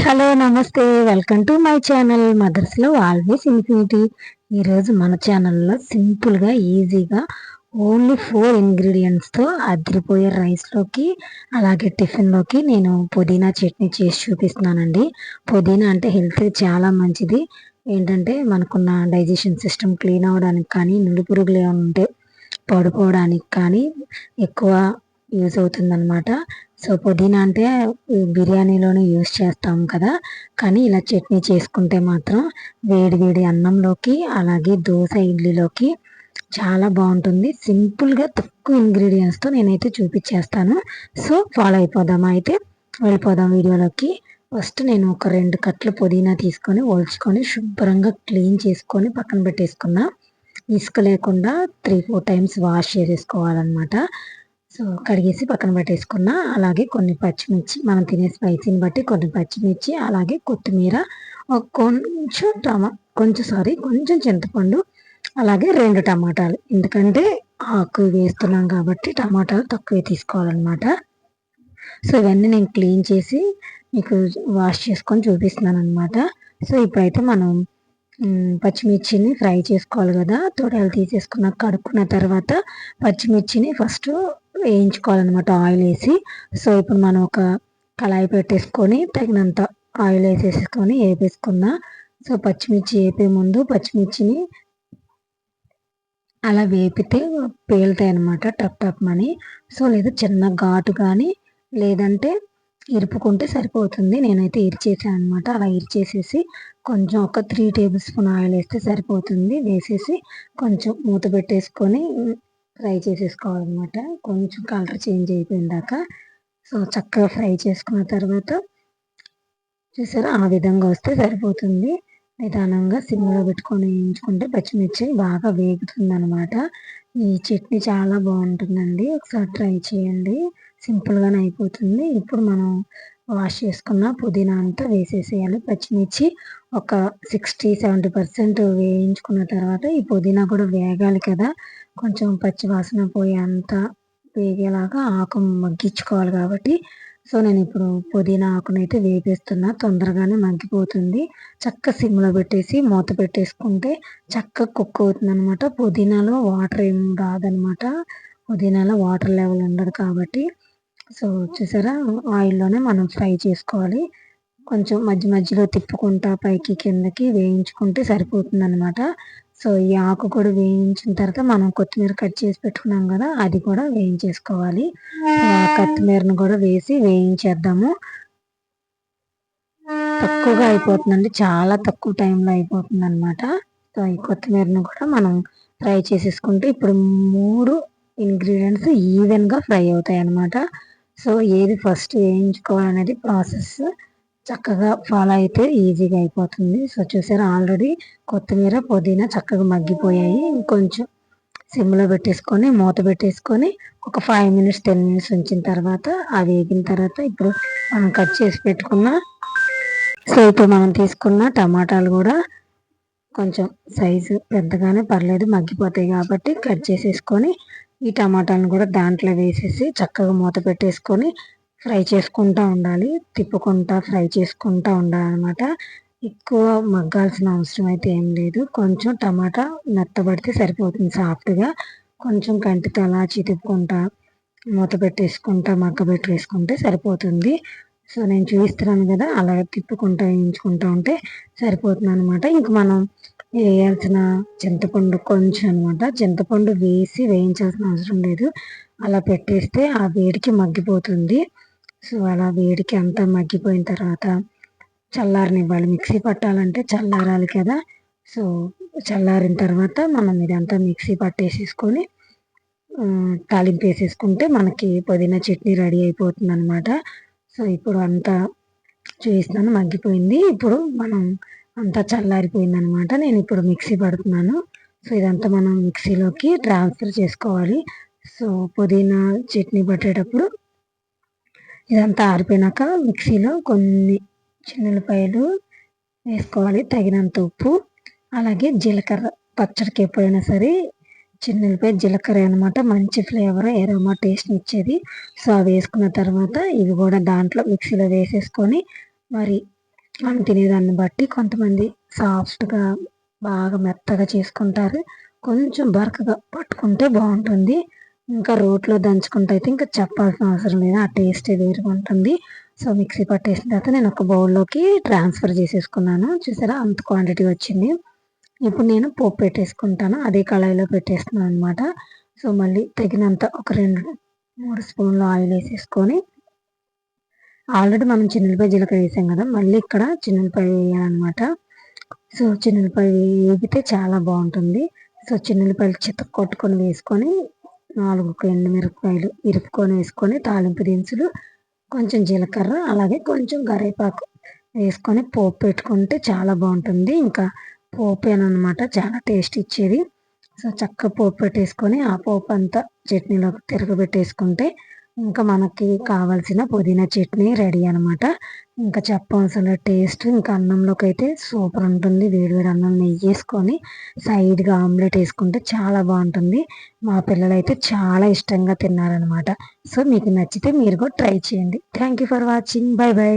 Hello నమస్తే welcome to my channel mothers love always infinity. ఈరోజు మన ఛానల్లో సింపుల్గా ఈజీగా ఓన్లీ 4 ఇంగ్రీడియంట్స్తో అదిరిపోయే రైస్లోకి అలాగే టిఫిన్లోకి నేను పుదీనా చట్నీ చేసి చూపిస్తున్నానండి. పుదీనా అంటే హెల్త్కి చాలా మంచిది. ఏంటంటే మనకున్న డైజెషన్ సిస్టమ్ క్లీన్ అవ్వడానికి కానీ నులిపురుగులు ఏమైనా ఉంటే పడిపోవడానికి కానీ ఎక్కువ యూజ్ అవుతుందన్నమాట. సో పుదీనా అంటే బిర్యానీలోనే యూజ్ చేస్తాం కదా, కానీ ఇలా చట్నీ చేసుకుంటే మాత్రం వేడి వేడి అన్నంలోకి అలాగే దోశ ఇడ్లీలోకి చాలా బాగుంటుంది. సింపుల్గా తక్కువ ఇంగ్రీడియంట్స్తో నేనైతే చూపించేస్తాను. సో ఫాలో అయిపోదామా? అయితే వెళ్ళిపోదాం వీడియోలోకి. ఫస్ట్ నేను ఒక 2 కట్టలు పుదీనా తీసుకొని ఒలుచుకొని శుభ్రంగా క్లీన్ చేసుకొని పక్కన పెట్టేసుకున్నా. ఇసుక లేకుండా 3-4 టైమ్స్ వాష్ చేసేసుకోవాలన్నమాట. సో కడిగేసి పక్కన పెట్టేసుకున్నా. అలాగే కొన్ని పచ్చిమిర్చి, మనం తినే స్పైసీని బట్టి కొన్ని పచ్చిమిర్చి, అలాగే కొత్తిమీర, కొంచెం చింతపండు, అలాగే 2 టమాటాలు. ఎందుకంటే ఆకు వేస్తున్నాం కాబట్టి టమాటాలు తక్కువే తీసుకోవాలన్నమాట. సో ఇవన్నీ నేను క్లీన్ చేసి మీకు వాష్ చేసుకొని చూపిస్తున్నాను అనమాట. సో ఇప్పుడైతే మనం పచ్చిమిర్చిని ఫ్రై చేసుకోవాలి కదా. తొడలు తీసేసుకున్న కడుక్కున్న తర్వాత పచ్చిమిర్చిని ఫస్ట్ వేయించుకోవాలన్నమాట ఆయిల్ వేసి. సో ఇప్పుడు మనం ఒక కళాయి పెట్టేసుకొని తగినంత ఆయిల్ వేసేసుకొని వేపేసుకున్నా. సో పచ్చిమిర్చి వేపే ముందు పచ్చిమిర్చిని అలా వేపితే పేలుతాయి అన్నమాట టప్ టప్ అని. సో లేదా చిన్న ఘాటు కానీ లేదంటే ఇరుపుకుంటే సరిపోతుంది. నేనైతే ఇరిచేసాను అనమాట. అలా ఇరిచేసేసి కొంచెం ఒక 3 టేబుల్ స్పూన్ ఆయిల్ వేస్తే సరిపోతుంది. వేసేసి కొంచెం మూత పెట్టేసుకొని ఫ్రై చేసేసుకోవాలన్నమాట. కొంచెం కలర్ చేంజ్ అయిపోయిందాక. సో చక్కగా ఫ్రై చేసుకున్న తర్వాత చూసారా, ఆ విధంగా వస్తే సరిపోతుంది. నిదానంగా సిమ్లో పెట్టుకొని వేయించుకుంటే పచ్చిమిర్చి బాగా వేగుతుంది అనమాట. ఈ చట్నీ చాలా బాగుంటుందండి, ఒకసారి ట్రై చేయండి. సింపుల్గానే అయిపోతుంది. ఇప్పుడు మనం వాష్ చేసుకున్న పుదీనా అంతా వేసేసేయాలి. పచ్చిమిర్చి ఒక 60-70% వేయించుకున్న తర్వాత ఈ పుదీనా కూడా వేగాలి కదా, కొంచెం పచ్చి వాసన పోయే అంత వేగేలాగా ఆకు మగ్గించుకోవాలి కాబట్టి. సో నేను ఇప్పుడు పుదీనా ఆకునైతే వేపేస్తున్నా, తొందరగానే మగ్గిపోతుంది. చక్క సిమ్లో పెట్టేసి మూత పెట్టేసుకుంటే చక్కగా కుక్ అవుతుంది అనమాట. పుదీనాలో వాటర్ ఏం రాదనమాట, పుదీనాలో వాటర్ లెవెల్ ఉండదు కాబట్టి. సో చూసారా, ఆయిల్లోనే మనం ఫ్రై చేసుకోవాలి. కొంచెం మధ్య మధ్యలో తిప్పుకుంటా పైకి కిందకి వేయించుకుంటే సరిపోతుంది అనమాట. సో ఈ ఆకు కూడా వేయించిన తర్వాత మనం కొత్తిమీర కట్ చేసి పెట్టుకున్నాం కదా, అది కూడా వేయించేసుకోవాలి. కొత్తిమీరను కూడా వేసి వేయించేద్దాము. తక్కువగా అయిపోతుందండి, చాలా తక్కువ టైంలో అయిపోతుంది అనమాట. సో ఈ కొత్తిమీరను కూడా మనం ఫ్రై చేసేసుకుంటే ఇప్పుడు 3 ఇంగ్రీడియంట్స్ ఈవెన్గా ఫ్రై అవుతాయి అన్నమాట. సో ఏది ఫస్ట్ వేయించుకోవాలనేది ప్రాసెస్ చక్కగా ఫాలో అయితే ఈజీగా అయిపోతుంది. సో చూసారా, ఆల్రెడీ కొత్తిమీర పుదీనా చక్కగా మగ్గిపోయాయి. ఇంకొంచెం సిమ్లో పెట్టేసుకొని మూత పెట్టేసుకొని ఒక 5 మినిట్స్ 10 మినిట్స్ ఉంచిన తర్వాత అవి వేగిన తర్వాత ఇప్పుడు మనం కట్ చేసి పెట్టుకున్న, సో ఇప్పుడు మనం తీసుకున్న టమాటాలు కూడా కొంచెం సైజు పెద్దగానే పర్లేదు, మగ్గిపోతాయి కాబట్టి కట్ చేసేసుకొని ఈ టమాటాలను కూడా దాంట్లో వేసేసి చక్కగా మూత పెట్టేసుకొని ఫ్రై చేసుకుంటూ ఉండాలి. తిప్పుకుంటా ఫ్రై చేసుకుంటూ ఉండాలన్నమాట. ఎక్కువ మగ్గాల్సిన అవసరం అయితే ఏం లేదు. కొంచెం టమాటా మెత్తబడితే సరిపోతుంది సాఫ్ట్గా. కొంచెం కంటితో అలా చితుక్కుంటా మూత పెట్టేసుకుంటా మగ్గబెట్టేసుకుంటే సరిపోతుంది. సో నేను చూపిస్తున్నాను కదా, అలా తిప్పుకుంటా వేయించుకుంటూ ఉంటే సరిపోతుంది అనమాట. ఇంక మనం వేయాల్సిన చింతపండు కొంచెం అనమాట. చింతపండు వేసి వేయించాల్సిన అవసరం లేదు, అలా పెట్టేస్తే ఆ వేడికి మగ్గిపోతుంది. సో అలా వేడికి అంతా మగ్గిపోయిన తర్వాత చల్లారనివ్వాలి. మిక్సీ పట్టాలంటే చల్లారాలి కదా. సో చల్లారిన తర్వాత మనం ఇదంతా మిక్సీ పట్టేసేసుకొని తాలింపు వేసేసుకుంటే మనకి పుదీనా చట్నీ రెడీ అయిపోతుంది అనమాట. సో ఇప్పుడు అంతా చూపిస్తున్నాను, మగ్గిపోయింది. ఇప్పుడు మనం అంతా చల్లారిపోయింది అనమాట. నేను ఇప్పుడు మిక్సీ పడుతున్నాను. సో ఇదంతా మనం మిక్సీలోకి ట్రాన్స్ఫర్ చేసుకోవాలి. సో పుదీనా చట్నీ పట్టేటప్పుడు ఇదంతా ఆరిపోయినాక మిక్సీలో కొన్ని చిన్నులపాయలు వేసుకోవాలి, తగినంత ఉప్పు, అలాగే జీలకర్ర. పచ్చడికి ఎప్పుడైనా సరే చిన్నులపాయ జీలకర్ర అనమాట మంచి ఫ్లేవర్ ఎరోమా టేస్ట్ని ఇచ్చేది. సో అవి వేసుకున్న తర్వాత ఇవి కూడా దాంట్లో మిక్సీలో వేసేసుకొని మరి మనం తినేదాన్ని బట్టి కొంతమంది సాఫ్ట్గా బాగా మెత్తగా చేసుకుంటారు. కొంచెం బరకగా పట్టుకుంటే బాగుంటుంది. ఇంకా రోట్లో దంచుకుంటే అయితే ఇంకా చెప్పాల్సిన అవసరం లేదు. ఆ టేస్టే వేరుగా ఉంటుంది. సో మిక్సీ పట్టేసిన తర్వాత నేను ఒక బౌల్లోకి ట్రాన్స్ఫర్ చేసేసుకున్నాను. చూసారా అంత క్వాంటిటీ వచ్చింది. ఇప్పుడు నేను పోపు పెట్టేసుకుంటాను. అదే కళాయిలో పెట్టేస్తున్నాను అనమాట. సో మళ్ళీ తగినంత ఒక 2-3 స్పూన్లు ఆయిల్ వేసేసుకొని, ఆల్రెడీ మనం చిన్నులపాయ జీలకర్ర వేసాం కదా, మళ్ళీ ఇక్కడ చిన్నులపాయ వేయాలన్నమాట. సో చిన్నులపాయ వేగితే చాలా బాగుంటుంది. సో చిన్నులపాయలు చితక్కొట్టుకొని వేసుకొని 4 ఎండుమిరపకాయలు ఇరుపుకొని వేసుకొని, తాలింపు దినుసులు, కొంచెం జీలకర్ర, అలాగే కొంచెం కరివేపాకు వేసుకొని పోపు పెట్టుకుంటే చాలా బాగుంటుంది. ఇంకా పోపేనమాట చాలా టేస్ట్ ఇచ్చేది. సో చక్కగా పోపు పెట్టేసుకొని ఆ పోపు అంతా చట్నీలోకి తిరగబెట్టేసుకుంటే ఇంకా మనకి కావాల్సిన పుదీనా చట్నీ రెడీ అనమాట. ఇంకా చెప్పవలసిన టేస్ట్ ఇంకా అన్నంలోకి అయితే సూపర్ ఉంటుంది. వేడివేడి అన్నం నెయ్యి వేసుకొని సైడ్గా ఆమ్లెట్ వేసుకుంటే చాలా బాగుంటుంది. మా పిల్లలైతే చాలా ఇష్టంగా తిన్నారనమాట. సో మీకు నచ్చితే మీరు కూడా ట్రై చేయండి. Thank you for watching. By by.